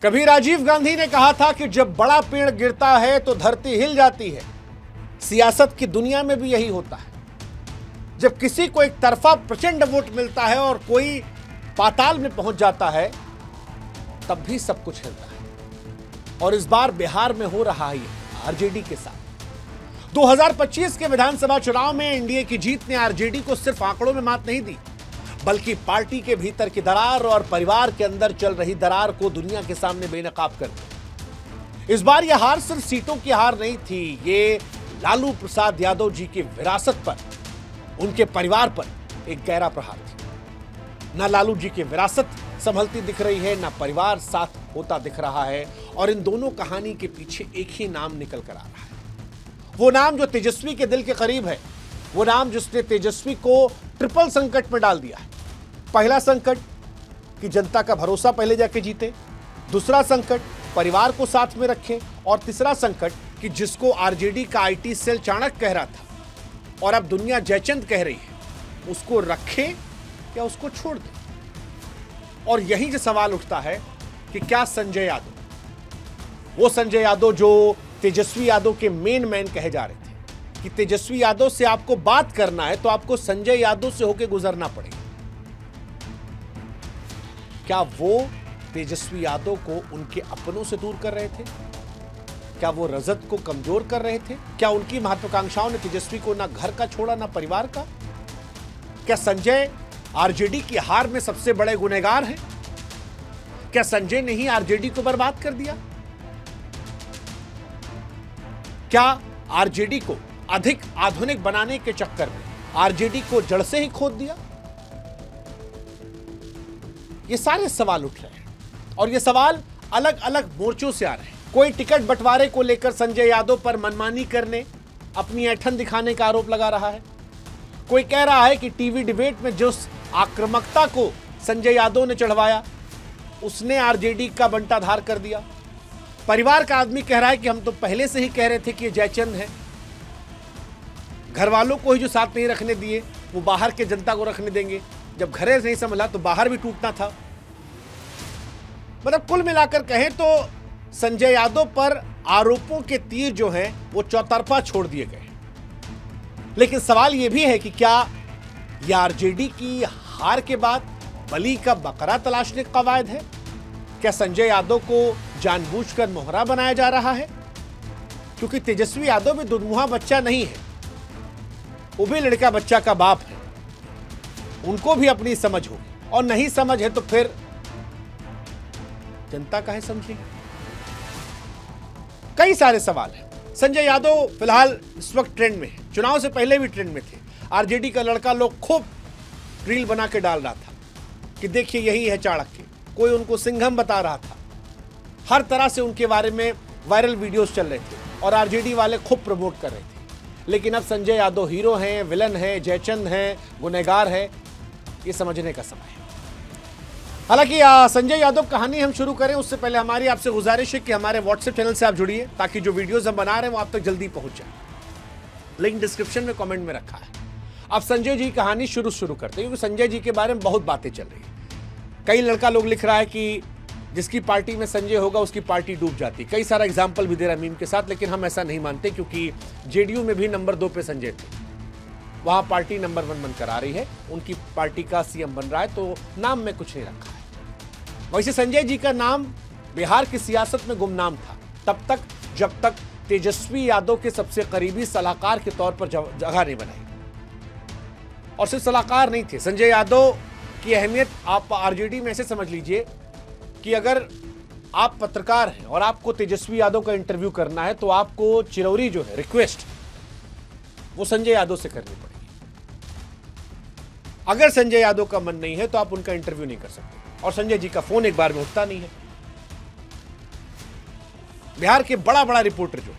कभी राजीव गांधी ने कहा था कि जब बड़ा पेड़ गिरता है तो धरती हिल जाती है। सियासत की दुनिया में भी यही होता है। जब किसी को एक तरफा प्रचंड वोट मिलता है और कोई पाताल में पहुंच जाता है, तब भी सब कुछ हिलता है। और इस बार बिहार में हो रहा है आरजेडी के साथ। 2025 के विधानसभा चुनाव में एनडीए की जीत ने आरजेडी को सिर्फ आंकड़ों में मात नहीं दी, बल्कि पार्टी के भीतर की दरार और परिवार के अंदर चल रही दरार को दुनिया के सामने बेनकाब कर दिया। इस बार यह हार सिर्फ सीटों की हार नहीं थी, ये लालू प्रसाद यादव जी की विरासत पर, उनके परिवार पर एक गहरा प्रहार थी। ना लालू जी की विरासत संभलती दिख रही है, ना परिवार साथ होता दिख रहा है, और इन दोनों कहानी के पीछे एक ही नाम निकल कर आ रहा है। वो नाम जो तेजस्वी के दिल के करीब है, वो नाम जिसने तेजस्वी को ट्रिपल संकट में डाल दिया है। पहला संकट कि जनता का भरोसा पहले जाके जीते, दूसरा संकट परिवार को साथ में रखें, और तीसरा संकट कि जिसको आरजेडी का आईटी सेल चाणक्य कह रहा था और अब दुनिया जयचंद कह रही है, उसको रखे या उसको छोड़ दे। और यही जो सवाल उठता है कि क्या संजय यादव, वो संजय यादव जो तेजस्वी यादव के मेन मैन कहे जा रहे थे कि तेजस्वी यादव से आपको बात करना है तो आपको संजय यादव से होकर गुजरना पड़ेगा, क्या वो तेजस्वी यादव को उनके अपनों से दूर कर रहे थे? क्या वो रजत को कमजोर कर रहे थे? क्या उनकी महत्वाकांक्षाओं ने तेजस्वी को ना घर का छोड़ा ना परिवार का? क्या संजय आरजेडी की हार में सबसे बड़े गुनहगार हैं? क्या संजय ने ही आरजेडी को बर्बाद कर दिया? क्या आरजेडी को अधिक आधुनिक बनाने के चक्कर में आरजेडी को जड़ से ही खोद दिया? ये सारे सवाल उठ रहे हैं, और ये सवाल अलग अलग मोर्चों से आ रहे हैं। कोई टिकट बंटवारे को लेकर संजय यादव पर मनमानी करने, अपनी ऐठन दिखाने का आरोप लगा रहा है। कोई कह रहा है कि टीवी डिबेट में जिस आक्रामकता को संजय यादव ने चढ़वाया, उसने आरजेडी का बंटाधार कर दिया। परिवार का आदमी कह रहा है कि हम तो पहले से ही कह रहे थे कि ये जयचंद है, घर वालों को ही जो साथ नहीं रखने दिए वो बाहर के जनता को रखने देंगे, जब घरे नहीं संभला तो बाहर भी टूटना था। मतलब कुल मिलाकर कहें तो संजय यादव पर आरोपों के तीर जो हैं वो चौतरफा छोड़ दिए गए। लेकिन सवाल यह भी है कि क्या यह आरजेडी की हार के बाद बलि का बकरा तलाशने का कवायद है? क्या संजय यादव को जानबूझकर मोहरा बनाया जा रहा है? क्योंकि तेजस्वी यादव भी दुधमुहा बच्चा नहीं है, वो भी लड़का बच्चा का बाप है। उनको भी अपनी समझ होगी, और नहीं समझ है तो फिर जनता काहे समझेगी? कई सारे सवाल हैं। संजय यादव फिलहाल इस वक्त ट्रेंड में है, चुनाव से पहले भी ट्रेंड में थे। आरजेडी का लड़का लोग खूब रील बना के डाल रहा था कि देखिए यही है चाणक्य, कोई उनको सिंघम बता रहा था। हर तरह से उनके बारे में वायरल वीडियोस चल रहे थे और आरजेडी वाले खूब प्रमोट कर रहे थे। लेकिन अब संजय यादव हीरो हैं, विलन हैं, जयचंद हैं, गुनहगार हैं, ये समझने का समय है। हालांकि संजय यादव कहानी हम शुरू करें उससे पहले हमारी आपसे गुजारिश है कि हमारे व्हाट्सएप चैनल से आप जुड़िए, ताकि जो वीडियोस हम बना रहे हैं वो आप तक जल्दी पहुंच जाए। लिंक डिस्क्रिप्शन में कमेंट में रखा है। अब संजय जी की कहानी शुरू करते हैं, क्योंकि संजय जी के बारे में बहुत बातें चल रही है। कई लड़का लोग लिख रहा है कि जिसकी पार्टी में संजय होगा उसकी पार्टी डूब जाती। कई सारा एग्जाम्पल भी दे रहा है मीम के साथ, लेकिन हम ऐसा नहीं मानते, क्योंकि जेडीयू में भी नंबर 2 पे संजय थे, वहां पार्टी नंबर 1 बनकर आ रही है, उनकी पार्टी का सीएम बन रहा है, तो नाम में कुछ नहीं रखा है। वैसे संजय जी का नाम बिहार की सियासत में गुमनाम था तब तक जब तक तेजस्वी यादव के सबसे करीबी सलाहकार के तौर पर जगह नहीं बनाई। और सिर्फ सलाहकार नहीं थे, संजय यादव की अहमियत आप आरजेडी में ऐसे समझ लीजिए कि अगर आप पत्रकार हैं और आपको तेजस्वी यादव का इंटरव्यू करना है तो आपको चिरौरी जो है रिक्वेस्ट, वो संजय यादव से करनी पड़ेगी। अगर संजय यादव का मन नहीं है तो आप उनका इंटरव्यू नहीं कर सकते, और संजय जी का फोन एक बार में उठता नहीं है। बिहार के बड़ा बड़ा रिपोर्टर जो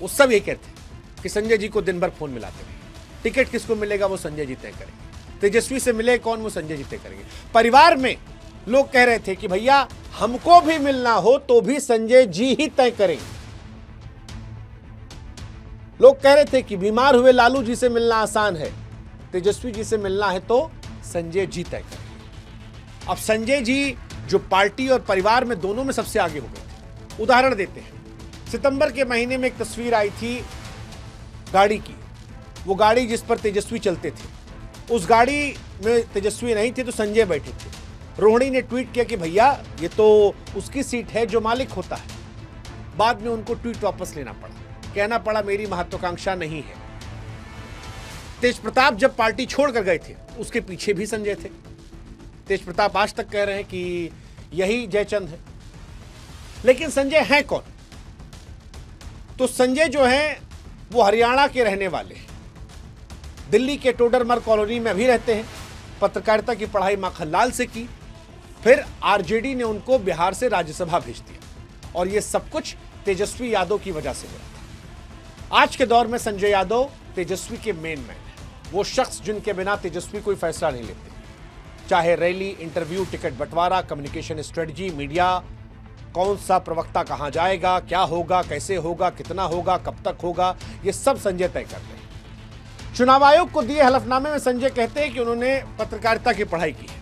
वो सब ये कहते हैं कि संजय जी को दिन भर फोन मिलाते रहे, टिकट किसको मिलेगा वो संजय जी तय करेंगे, तेजस्वी से मिले कौन वो संजय जी तय करेंगे। परिवार में लोग कह रहे थे कि भैया हमको भी मिलना हो तो भी संजय जी ही तय करेंगे। लोग कह रहे थे कि बीमार हुए लालू जी से मिलना आसान है, तेजस्वी जी से मिलना है तो संजय जी तय करेंगे। अब संजय जी जो पार्टी और परिवार में दोनों में सबसे आगे हो गए थे। उदाहरण देते हैं, सितंबर के महीने में एक तस्वीर आई थी गाड़ी की, वो गाड़ी जिस पर तेजस्वी चलते थे, उस गाड़ी में तेजस्वी नहीं थे तो संजय बैठे थे। रोहिणी ने ट्वीट किया कि भैया ये तो उसकी सीट है जो मालिक होता है। बाद में उनको ट्वीट वापस लेना पड़ा, कहना पड़ा मेरी महत्वाकांक्षा नहीं है। तेज प्रताप जब पार्टी छोड़कर गए थे उसके पीछे भी संजय थे। तेज प्रताप आज तक कह रहे हैं कि यही जयचंद है, लेकिन संजय हैं कौन? तो संजय जो है वो हरियाणा के रहने वाले हैं, दिल्ली के टोडरमल कॉलोनी में अभी रहते हैं। पत्रकारिता की पढ़ाई माखनलाल से की, फिर आरजेडी ने उनको बिहार से राज्यसभा भेज दिया और ये सब कुछ तेजस्वी यादव की वजह से हुआ था। आज के दौर में संजय यादव तेजस्वी के मेन मैन है, वो शख्स जिनके बिना तेजस्वी कोई फैसला नहीं लेते, चाहे रैली, इंटरव्यू, टिकट बंटवारा, कम्युनिकेशन स्ट्रेटजी, मीडिया, कौन सा प्रवक्ता कहां जाएगा, क्या होगा, कैसे होगा, कितना होगा, कब तक होगा, ये सब संजय तय कर ले। चुनाव आयोग को दिए हलफनामे में संजय कहते हैं कि उन्होंने पत्रकारिता की पढ़ाई की है।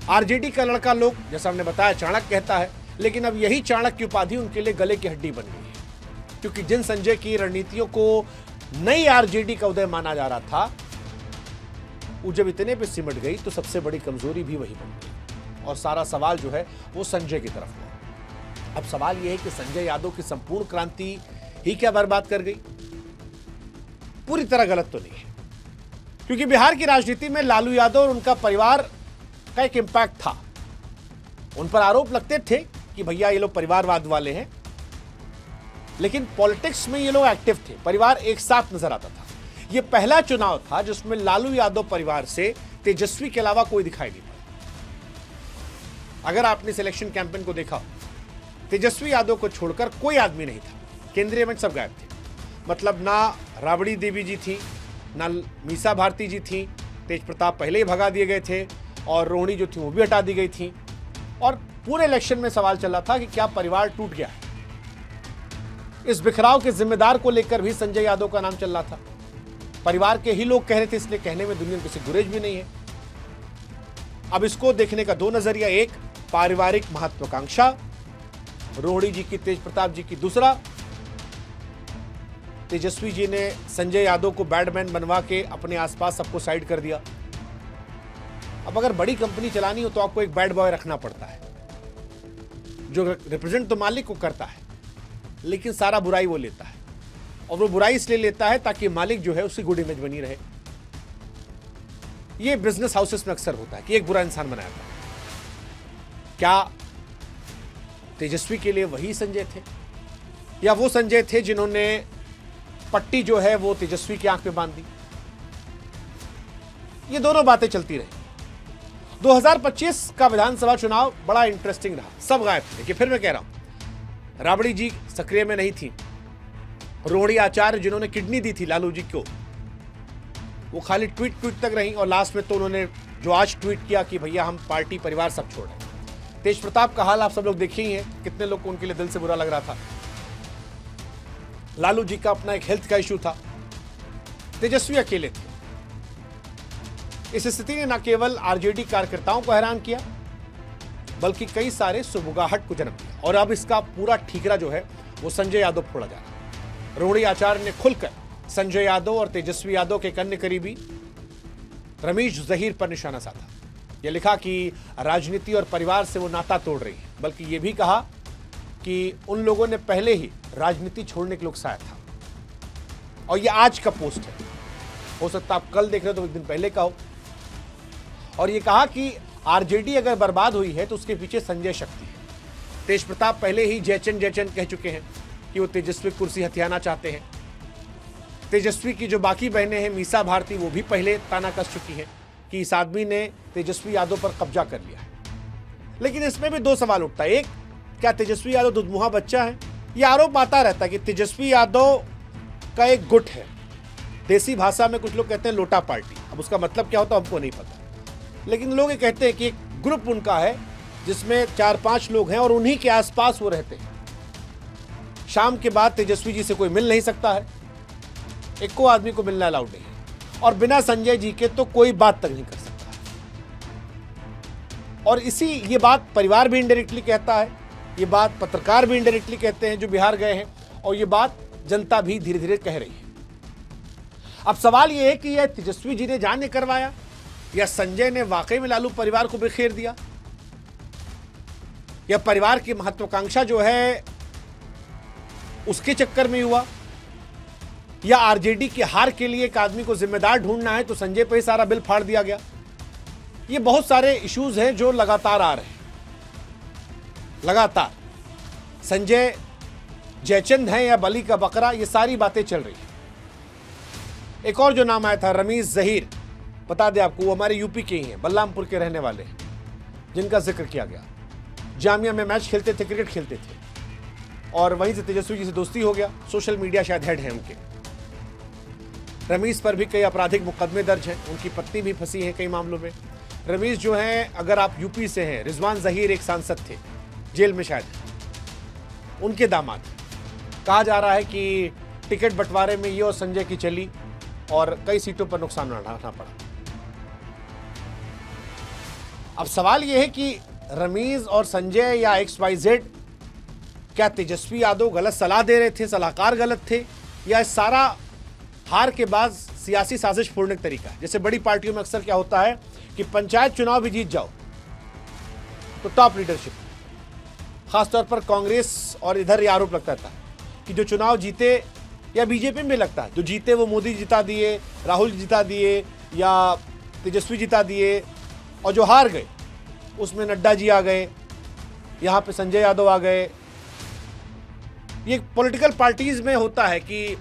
आरजेडी का लड़का लोग, जैसा हमने बताया, चाणक्य कहता है, लेकिन अब यही चाणक्य की उपाधि उनके लिए गले की हड्डी बन गई है, क्योंकि जिन संजय की रणनीतियों को नई आरजेडी का उदय माना जा रहा था, वो जब इतने पे सिमट गई तो सबसे बड़ी कमजोरी भी वही बन गई और सारा सवाल जो है वो संजय की तरफ हुआ। अब सवाल यह है कि संजय यादव की संपूर्ण क्रांति ही क्या बर्बाद कर गई? पूरी तरह गलत तो नहीं है, क्योंकि बिहार की राजनीति में लालू यादव और उनका परिवार का एक इंपैक्ट था। उन पर आरोप लगते थे कि भैया ये लोग परिवारवाद वाले हैं, लेकिन पॉलिटिक्स में ये लोग एक्टिव थे, परिवार एक साथ नजर आता था। ये पहला चुनाव था जिसमें लालू यादव परिवार से तेजस्वी के अलावा कोई दिखाई नहीं पड़ा। अगर आपने सिलेक्शन कैंपेन को देखा, तेजस्वी यादव को छोड़कर कोई आदमी नहीं था, केंद्रीय मंत्री सब गायब थे। मतलब ना राबड़ी देवी जी थी, ना मीसा भारती जी थी, तेज प्रताप पहले ही भगा दिए गए थे और रोहिणी जो थी वो भी हटा दी गई थी। और पूरे इलेक्शन में सवाल चला था कि क्या परिवार टूट गया है। इस बिखराव के जिम्मेदार को लेकर भी संजय यादव का नाम चल रहा था। परिवार के ही लोग कह रहे थे, इसलिए कहने में दुनिया में किसी गुरेज भी नहीं है। अब इसको देखने का दो नजरिया, एक पारिवारिक महत्वाकांक्षा रोहिणी जी की, तेज प्रताप जी की, दूसरा तेजस्वी जी ने संजय यादव को बैडमैन बनवा के अपने आसपास सबको साइड कर दिया। अब अगर बड़ी कंपनी चलानी हो तो आपको एक बैड बॉय रखना पड़ता है, जो रिप्रेजेंट तो मालिक को करता है, लेकिन सारा बुराई वो लेता है। और वो बुराई इसलिए लेता है ताकि मालिक जो है उसकी गुड इमेज बनी रहे। ये बिजनेस हाउसेस में अक्सर होता है कि एक बुरा इंसान बनाया था। क्या तेजस्वी के लिए वही संजय थे, या वो संजय थे जिन्होंने पट्टी जो है वो तेजस्वी की आंख में बांध दी? ये दोनों बातें चलती रही। 2025 का विधानसभा चुनाव बड़ा इंटरेस्टिंग रहा, सब गायब थे। लेकिन फिर मैं कह रहा हूं, राबड़ी जी सक्रिय में नहीं थी, रोहिणी आचार्य जिन्होंने किडनी दी थी लालू जी को, वो खाली ट्वीट तक रही, और लास्ट में तो उन्होंने जो आज ट्वीट किया कि भैया हम पार्टी परिवार सब छोड़ रहे हैं। तेज प्रताप का हाल आप सब लोग देखे ही हैं, कितने लोग को उनके लिए दिल से बुरा लग रहा था। लालू जी का अपना एक हेल्थ का इशू था, तेजस्वी अकेले थे। इस स्थिति ने न केवल आरजेडी कार्यकर्ताओं को हैरान किया, बल्कि कई सारे सुबुगाहट को जन्म दिया। और अब इसका पूरा ठीकरा जो है वो संजय यादव फोड़ा जा रहा है। रोहिणी आचार्य ने खुलकर संजय यादव और तेजस्वी यादव के कन्ने करीबी रमेश जहीर पर निशाना साधा। यह लिखा कि राजनीति और परिवार से वो नाता तोड़ रही है, बल्कि यह भी कहा कि उन लोगों ने पहले ही राजनीति छोड़ने के लिए उकसाया था। और यह आज का पोस्ट है, हो सकता आप कल देख रहे हो तो एक दिन पहले का हो। और यह कहा कि आरजेडी अगर बर्बाद हुई है तो उसके पीछे संजय शक्ति है। तेज प्रताप पहले ही जयचंद कह चुके हैं कि वो तेजस्वी कुर्सी हथियाना चाहते हैं। तेजस्वी की जो बाकी बहनें हैं, मीसा भारती, वो भी पहले ताना कस चुकी हैं कि इस आदमी ने तेजस्वी यादव पर कब्जा कर लिया है। लेकिन इसमें भी दो सवाल उठता है। एक, क्या तेजस्वी यादव दुधमुहा बच्चा है? यह आरोप आता रहता है कि तेजस्वी यादव का एक गुट है, देसी भाषा में कुछ लोग कहते हैं लोटा पार्टी। अब उसका मतलब क्या होता है हमको नहीं पता, लेकिन लोग ये कहते हैं कि एक ग्रुप उनका है जिसमें 4-5 लोग हैं और उन्हीं के आसपास वो रहते हैं। शाम के बाद तेजस्वी जी से कोई मिल नहीं सकता है, एक को आदमी को मिलना अलाउड नहीं है, और बिना संजय जी के तो कोई बात तक नहीं कर सकता है। और ये बात परिवार भी इनडायरेक्टली कहता है, ये बात पत्रकार भी इनडायरेक्टली कहते हैं जो बिहार गए हैं, और ये बात जनता भी धीरे धीरे कह रही है। अब सवाल ये है कि यह तेजस्वी जी ने जाने करवाया या संजय ने वाकई में लालू परिवार को बिखेर दिया, या परिवार की महत्वाकांक्षा जो है उसके चक्कर में हुआ, या आरजेडी की हार के लिए एक आदमी को जिम्मेदार ढूंढना है तो संजय पे ही सारा बिल फाड़ दिया गया। ये बहुत सारे इश्यूज हैं जो लगातार आ रहे हैं। लगातार संजय जयचंद हैं या बली का बकरा, ये सारी बातें चल रही हैं। एक और जो नाम आया था रमीज जहीर, बता दें आपको, वो हमारे यूपी के ही हैं, बलरामपुर के रहने वाले हैं, जिनका जिक्र किया गया। जामिया में मैच खेलते थे, क्रिकेट खेलते थे, और वहीं से तेजस्वी जी से दोस्ती हो गया। सोशल मीडिया शायद हेड है उनके। रमीज पर भी कई आपराधिक मुकदमे दर्ज हैं, उनकी पत्नी भी फंसी है कई मामलों में। रमीज जो हैं, अगर आप यूपी से हैं, रिजवान जहीर एक सांसद थे, जेल में शायद, उनके दामाद। कहा जा रहा है कि टिकट बंटवारे में ये और संजय की चली और कई सीटों पर नुकसान उठाना पड़ा। अब सवाल यह है कि रमीज और संजय या XYZ, क्या तेजस्वी यादव गलत सलाह दे रहे थे, सलाहकार गलत थे, या इस सारा हार के बाद सियासी साजिश फोड़ने का तरीका है? जैसे बड़ी पार्टियों में अक्सर क्या होता है कि पंचायत चुनाव भी जीत जाओ तो टॉप लीडरशिप, खासतौर पर कांग्रेस और इधर ये आरोप लगता था कि जो चुनाव जीते, या बीजेपी में लगता है जो जीते वो मोदी जिता दिए, राहुल जिता दिए, या तेजस्वी जिता दिए, और जो हार गए उसमें नड्डा जी आ गए, यहाँ पे संजय यादव आ गए। ये पॉलिटिकल पार्टीज में होता है कि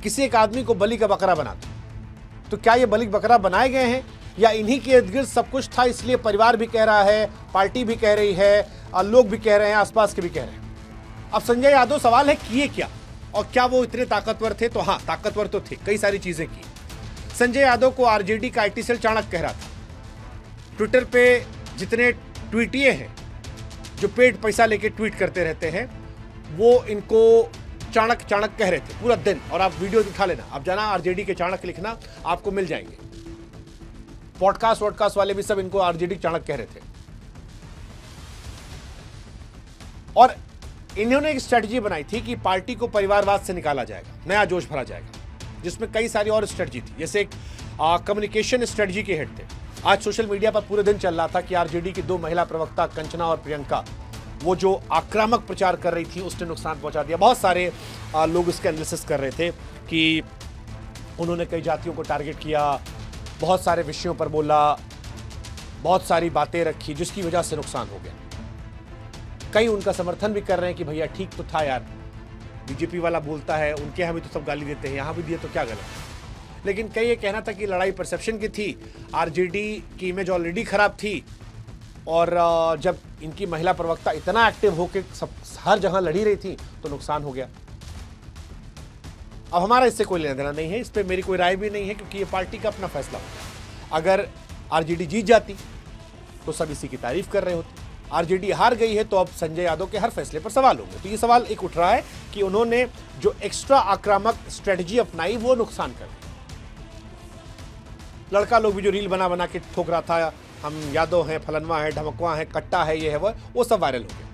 किसी एक आदमी को बलि का बकरा बना दो। तो क्या ये बलि का बकरा बनाए गए हैं, या इन्हीं के इर्द गिर्द सब कुछ था, इसलिए परिवार भी कह रहा है, पार्टी भी कह रही है, और लोग भी कह रहे हैं, आसपास के भी कह रहे हैं। अब संजय यादव, सवाल है किए क्या, और क्या वो इतने ताकतवर थे? तो हाँ, ताकतवर तो थे, कई सारी चीजें की। संजय यादव को आरजेडी का IT सेल चाणक्य कह रहा था। ट्विटर पे जितने ट्वीटिए हैं जो पेड पैसा लेके ट्वीट करते रहते हैं, वो इनको चाणक्य चाणक्य कह रहे थे पूरा दिन। और आप वीडियो दिखा लेना, आप जाना आरजेडी के चाणक्य लिखना, आपको मिल जाएंगे। पॉडकास्ट वॉडकास्ट वाले भी सब इनको आरजेडी चाणक्य कह रहे थे। और इन्होंने एक स्ट्रेटजी बनाई थी कि पार्टी को परिवारवाद से निकाला जाएगा, नया जोश भरा जाएगा, जिसमें कई सारी और स्ट्रेटजी थी। जैसे एक कम्युनिकेशन स्ट्रेटजी के हेड थे। आज सोशल मीडिया पर पूरे दिन चल रहा था कि आरजेडी की 2 महिला प्रवक्ता कंचना और प्रियंका, वो जो आक्रामक प्रचार कर रही थी उसने नुकसान पहुंचा दिया। बहुत सारे लोग इसके एनालिसिस कर रहे थे कि उन्होंने कई जातियों को टारगेट किया, बहुत सारे विषयों पर बोला, बहुत सारी बातें रखी, जिसकी वजह से नुकसान हो गया। कई उनका समर्थन भी कर रहे हैं कि भैया ठीक तो था यार, बीजेपी वाला बोलता है, उनके यहाँ भी तो सब गाली देते हैं, यहाँ भी दिए तो क्या गलत है। लेकिन कई ये कहना था कि लड़ाई परसेप्शन की थी, आरजेडी की इमेज ऑलरेडी खराब थी, और जब इनकी महिला प्रवक्ता इतना एक्टिव होकर सब हर जगह लड़ी रही थी तो नुकसान हो गया। अब हमारा इससे कोई लेना देना नहीं है, इस पर मेरी कोई राय भी नहीं है, क्योंकि ये पार्टी का अपना फैसला होता। अगर आरजेडी जीत जाती तो सब इसी की तारीफ कर रहे होते। आरजेडी हार गई है तो अब संजय यादव के हर फैसले पर सवाल होंगे। तो ये सवाल एक उठ रहा है कि उन्होंने जो एक्स्ट्रा आक्रामक स्ट्रेटजी अपनाई वो नुकसान कर दी। लड़का लोग भी जो रील बना बना के ठोक रहा था, हम यादव हैं, फलनवा है, ढमकवा है, कट्टा है, ये है वो सब वायरल हो गया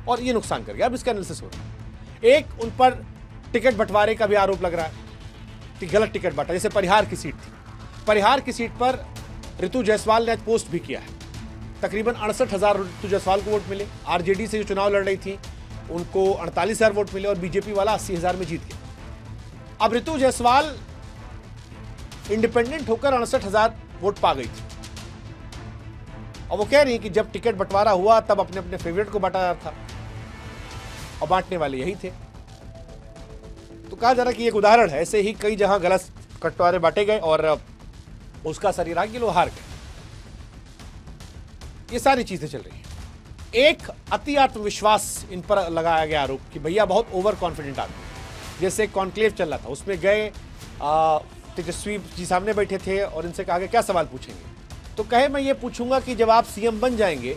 और ये नुकसान कर गया। अब इसका एनालिसिस हो रहा है। एक उन पर टिकट बंटवारे का भी आरोप लग रहा है कि गलत टिकट बांटा। जैसे परिहार की सीट थी, परिहार की सीट पर ऋतु जायसवाल ने आज पोस्ट भी किया है। तकरीबन 68,000 ऋतु जायसवाल को वोट मिले। आरजेडी से जो चुनाव लड़ रही थी उनको 48,000 वोट मिले और बीजेपी वाला 80,000 में जीत गया। अब ऋतु जायसवाल इंडिपेंडेंट होकर 68,000 वोट पा गई थी और वो कह रही है कि जब टिकट बंटवारा हुआ तब अपने अपने फेवरेट को बांटा था और बांटने वाले यही थे। तो कहा जा रहा है कि एक उदाहरण है, ऐसे ही कई जहां गलत बंटवारे बांटे गए और उसका असर ये रहा कि लोग हार गए। ये सारी चीजें चल रही हैं। एक अति आत्मविश्वास इन पर लगाया गया आरोप कि भैया बहुत ओवर कॉन्फिडेंट आदमी। जैसे कॉन्क्लेव चल रहा था, उसमें गए तेजस्वी जी सामने बैठे थे और इनसे कहा कि क्या सवाल पूछेंगे, तो कहे मैं ये पूछूंगा कि जब आप सीएम बन जाएंगे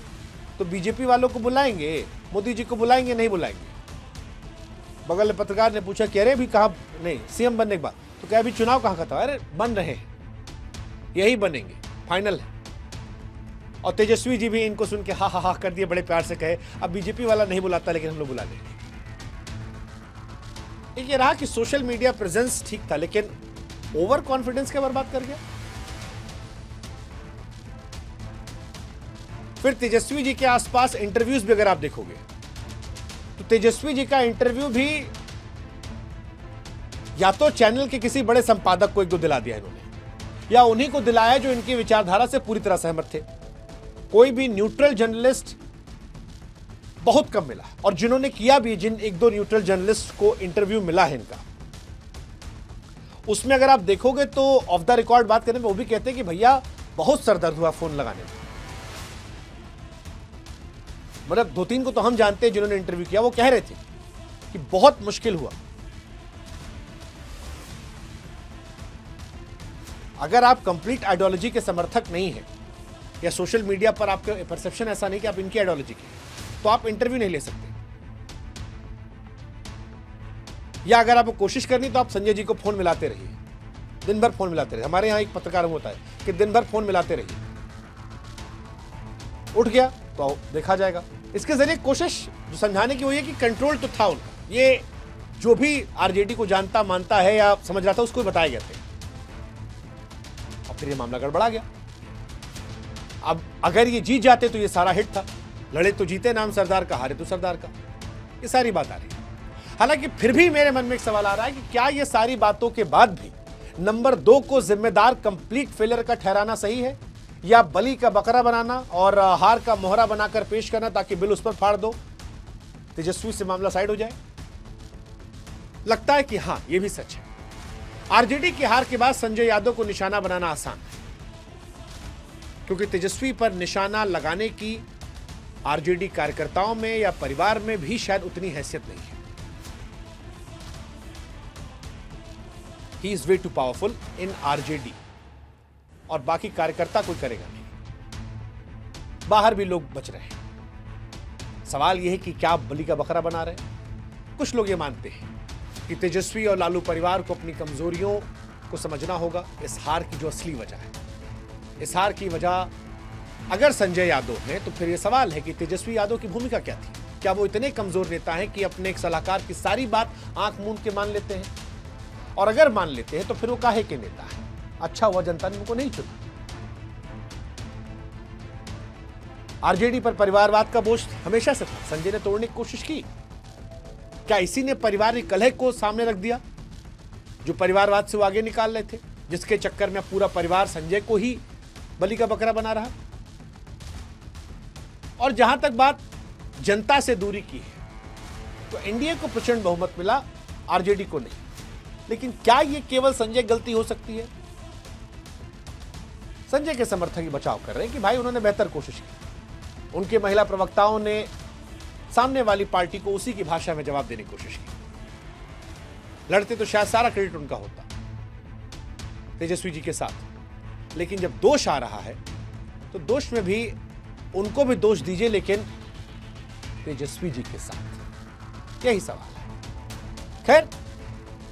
तो बीजेपी वालों को बुलाएंगे, मोदी जी को बुलाएंगे नहीं बुलाएंगे। बगल में पत्रकार ने पूछा कि अरे भी कहा नहीं सीएम बनने के बाद, तो क्या अभी चुनाव कहाँ खत्म? अरे बन रहे हैं, यही बनेंगे, फाइनल है। और तेजस्वी जी भी इनको सुन के हा हा हा कर दिए, बड़े प्यार से कहे अब बीजेपी वाला नहीं बुलाता लेकिन हम लोग बुला लेंगे। एक ये रहा कि सोशल मीडिया प्रेजेंस ठीक था लेकिन ओवर कॉन्फिडेंस क्या बर्बाद कर गया। फिर तेजस्वी जी के आसपास इंटरव्यूज भी अगर आप देखोगे तो तेजस्वी जी का इंटरव्यू भी या तो चैनल के किसी बड़े संपादक को एक दो दिला दिया इन्होंने, या उन्हीं को दिलाया जो इनकी विचारधारा से पूरी तरह सहमत थे। कोई भी न्यूट्रल जर्नलिस्ट बहुत कम मिला, और जिन्होंने किया भी, जिन एक दो न्यूट्रल जर्नलिस्ट को इंटरव्यू मिला है इनका, उसमें अगर आप देखोगे तो ऑफ द रिकॉर्ड बात करने में वो भी कहते हैं कि भैया बहुत सरदर्द हुआ फोन लगाने में। मतलब दो तीन को तो हम जानते हैं जिन्होंने इंटरव्यू किया, वो कह रहे थे कि बहुत मुश्किल हुआ। अगर आप कंप्लीट आइडियोलॉजी के समर्थक नहीं हैं या सोशल मीडिया पर आपका परसेप्शन ऐसा नहीं कि आप इनकी आइडियोलॉजी के, तो आप इंटरव्यू नहीं ले सकते। या अगर आपको कोशिश करनी तो आप संजय जी को फोन मिलाते रहिए, दिन भर फोन मिलाते रहिए। हमारे यहां एक पत्रकार होता है कि दिन भर फोन मिलाते रहिए, उठ गया तो देखा जाएगा। इसके जरिए कोशिश जो समझाने की हुई है कि कंट्रोल तो था उनका, ये जो भी आरजेडी को जानता मानता है या समझ रहा था उसको बताया गया था, और फिर ये मामला गड़बड़ा गया। अब अगर ये जीत जाते तो ये सारा हिट था, लड़े तो जीते नाम सरदार का, हारे तो सरदार का, ये सारी बात आ रही है। हालांकि फिर भी मेरे मन में एक सवाल आ रहा है कि क्या ये सारी बातों के बाद भी नंबर 2 को जिम्मेदार कंप्लीट फेलियर का ठहराना सही है, या बलि का बकरा बनाना और हार का मोहरा बनाकर पेश करना ताकि बिल उस पर फाड़ दो, तेजस्वी से मामला साइड हो जाए। लगता है कि हां यह भी सच है। आरजेडी की हार के बाद संजय यादव को निशाना बनाना आसान है, क्योंकि तेजस्वी पर निशाना लगाने की आरजेडी कार्यकर्ताओं में या परिवार में भी शायद उतनी हैसियत नहीं है। He is way too powerful in RJD, और बाकी कार्यकर्ता कोई करेगा नहीं। बाहर भी लोग बच रहे हैं। सवाल यह है कि क्या आप बलि का बकरा बना रहे हैं? कुछ लोग ये मानते हैं कि तेजस्वी और लालू परिवार को अपनी कमजोरियों को समझना होगा। इस हार की जो असली वजह है, इस हार की वजह अगर संजय यादव है तो फिर यह सवाल है कि तेजस्वी यादव की भूमिका क्या थी। क्या वो इतने कमजोर नेता हैं कि अपने एक सलाहकार की सारी बात आंख मूंद के मान लेते हैं? और अगर मान लेते हैं तो फिर वो काहे के नेता है? अच्छा हुआ जनता ने उनको नहीं चुना। आरजेडी पर परिवारवाद का बोझ हमेशा से था, संजय ने तोड़ने की कोशिश की। क्या इसी ने पारिवारिक कलह को सामने रख दिया जो परिवारवाद से वो आगे निकाल रहे थे, जिसके चक्कर में पूरा परिवार संजय को ही बलि का बकरा बना रहा? और जहां तक बात जनता से दूरी की है तो एनडीए को प्रचंड बहुमत मिला, आरजेडी को नहीं। लेकिन क्या यह केवल संजय गलती हो सकती है? संजय के समर्थक ही बचाव कर रहे हैं कि भाई उन्होंने बेहतर कोशिश की। उनके महिला प्रवक्ताओं ने सामने वाली पार्टी को उसी की भाषा में जवाब देने की कोशिश की। लड़ते तो शायद सारा क्रेडिट उनका होता तेजस्वी जी के साथ, लेकिन जब दोष आ रहा है तो दोष में भी उनको भी दोष दीजिए, लेकिन तेजस्वी जी के साथ। यही सवाल है। खैर,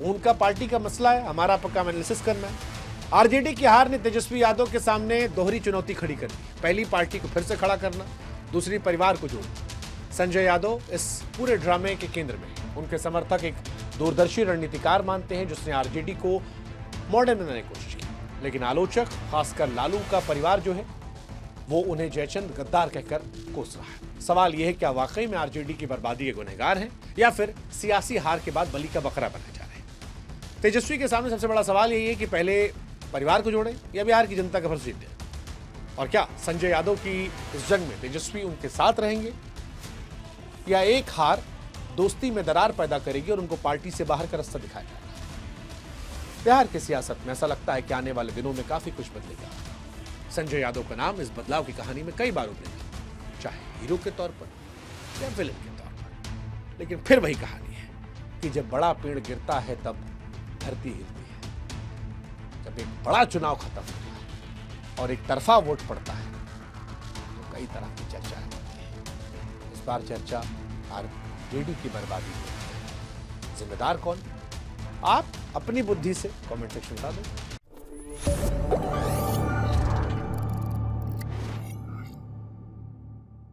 उनका पार्टी का मसला है, हमारा पक्का एनालिसिस करना है। आरजेडी की हार ने तेजस्वी यादव के सामने दोहरी चुनौती खड़ी कर दी। पहली पार्टी को फिर से खड़ा करना, दूसरी परिवार को जोड़ना। संजय यादव इस पूरे ड्रामे के केंद्र में। उनके समर्थक एक दूरदर्शी रणनीतिकार मानते हैं जिसने आरजेडी को मॉडर्न बनाने की कोशिश की, लेकिन आलोचक, खासकर लालू का परिवार जो है, वो उन्हें जयचंद गद्दार कहकर कोस रहा है। सवाल यह है, क्या वाकई में आरजेडी की बर्बादी के गुनहगार हैं या फिर सियासी हार के बाद बलि का बकरा बने जा रहे हैं? तेजस्वी के सामने सबसे बड़ा सवाल यही है कि पहले परिवार को जोड़े या बिहार की जनता का फर्ज जीते। और क्या संजय यादव की इस जंग में तेजस्वी उनके साथ रहेंगे, या एक हार दोस्ती में दरार पैदा करेगी और उनको पार्टी से बाहर का रास्ता दिखाया जाएगा? बिहार की सियासत में ऐसा लगता है कि आने वाले दिनों में काफी कुछ बदलेगा। संजय यादव का नाम इस बदलाव की कहानी में कई बार उभरेगा, चाहे हीरो के तौर पर या विलेन के तौर पर। लेकिन फिर वही कहानी है कि जब बड़ा पेड़ गिरता है तब धरती हिलती है। जब एक बड़ा चुनाव खत्म होता है और एक तरफा वोट पड़ता है तो कई तरह की चर्चा होती है। इस बार चर्चा आरजेडी की बर्बादी है। जिम्मेदार कौन? आप अपनी बुद्धि से कमेंट सेक्शन में बता दो।